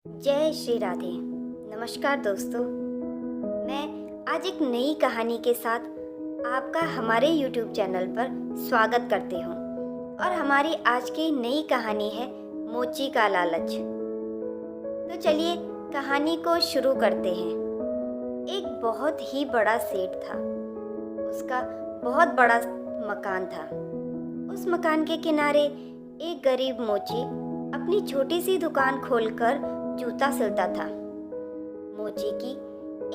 जय श्री राधे। नमस्कार दोस्तों, मैं आज एक नई कहानी के साथ आपका हमारे YouTube चैनल पर स्वागत करती हूँ। और हमारी आज की नई कहानी है मोची का लालच। तो चलिए कहानी को शुरू करते हैं। एक बहुत ही बड़ा सेठ था। उसका बहुत बड़ा मकान था। उस मकान के किनारे एक गरीब मोची अपनी छोटी सी दुकान खोलकर जूता सिलता था। मोची की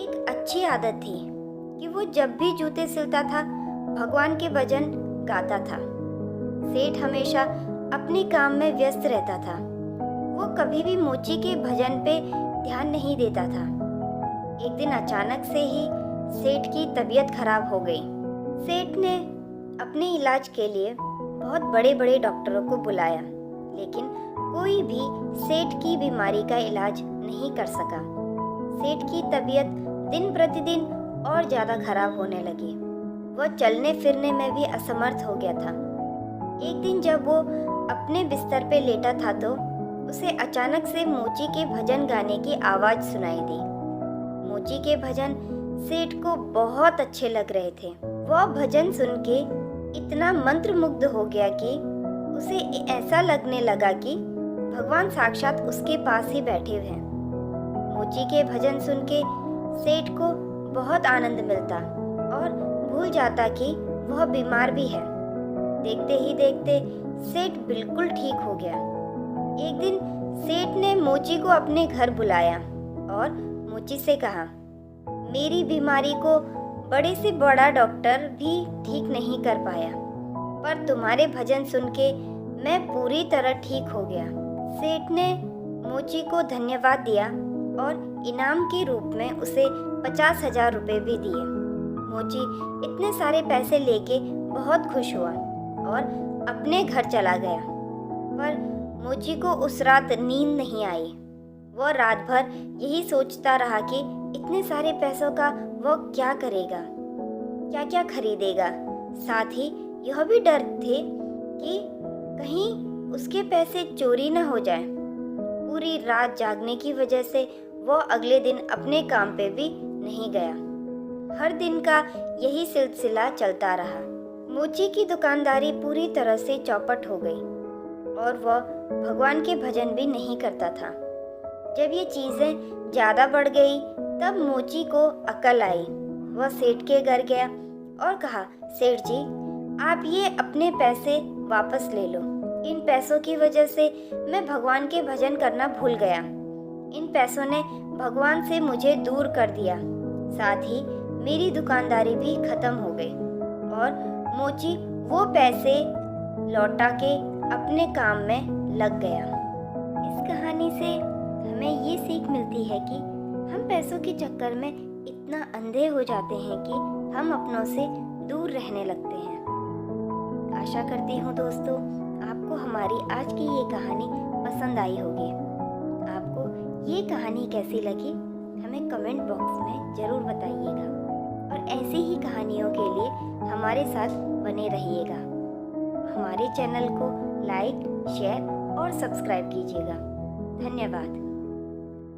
एक अच्छी आदत थी कि वो जब भी जूते सिलता था भगवान के भजन गाता था। सेठ हमेशा अपने काम में व्यस्त रहता था। वो कभी भी मोची के भजन पे ध्यान नहीं देता था। एक दिन अचानक से ही सेठ की तबीयत खराब हो गई। सेठ ने अपने इलाज के लिए बहुत बड़े बड़े डॉक्टरों को बुलाया, लेकिन कोई भी सेठ की बीमारी का इलाज नहीं कर सका। सेठ की तबीयत दिन प्रतिदिन और ज़्यादा खराब होने लगी। वह चलने फिरने में भी असमर्थ हो गया था। एक दिन जब वो अपने बिस्तर पे लेटा था तो उसे अचानक से मोची के भजन गाने की आवाज़ सुनाई दी। मोची के भजन सेठ को बहुत अच्छे लग रहे थे। वह भजन सुन के इतना मंत्रमुग्ध हो गया कि उसे ऐसा लगने लगा कि भगवान साक्षात उसके पास ही बैठे हुए हैं। मोची के भजन सुन के सेठ को बहुत आनंद मिलता और भूल जाता कि वह बीमार भी है। देखते ही देखते सेठ बिल्कुल ठीक हो गया। एक दिन सेठ ने मोची को अपने घर बुलाया और मोची से कहा, मेरी बीमारी को बड़े से बड़ा डॉक्टर भी ठीक नहीं कर पाया, पर तुम्हारे भजन सुन के मैं पूरी तरह ठीक हो गया। सेठ ने मोची को धन्यवाद दिया और इनाम के रूप में उसे 50,000 रुपये भी दिए। मोची इतने सारे पैसे लेके बहुत खुश हुआ और अपने घर चला गया। पर मोची को उस रात नींद नहीं आई। वह रात भर यही सोचता रहा कि इतने सारे पैसों का वह क्या करेगा, क्या क्या खरीदेगा। साथ ही यह भी डर थे कि कहीं उसके पैसे चोरी न हो जाए। पूरी रात जागने की वजह से वह अगले दिन अपने काम पे भी नहीं गया। हर दिन का यही सिलसिला चलता रहा। मोची की दुकानदारी पूरी तरह से चौपट हो गई और वह भगवान के भजन भी नहीं करता था। जब ये चीज़ें ज़्यादा बढ़ गई तब मोची को अकल आई। वह सेठ के घर गया और कहा, सेठ जी, आप ये अपने पैसे वापस ले लो। इन पैसों की वजह से मैं भगवान के भजन करना भूल गया। इन पैसों ने भगवान से मुझे दूर कर दिया। साथ ही मेरी दुकानदारी भी खत्म हो गई। और मोची वो पैसे लौटा के अपने काम में लग गया। इस कहानी से हमें ये सीख मिलती है कि हम पैसों के चक्कर में इतना अंधे हो जाते हैं कि हम अपनों से दूर रहने लगते हैं। आशा करती हूँ दोस्तों आपको हमारी आज की ये कहानी पसंद आई होगी। आपको ये कहानी कैसी लगी हमें कमेंट बॉक्स में ज़रूर बताइएगा और ऐसी ही कहानियों के लिए हमारे साथ बने रहिएगा। हमारे चैनल को लाइक, शेयर और सब्सक्राइब कीजिएगा। धन्यवाद।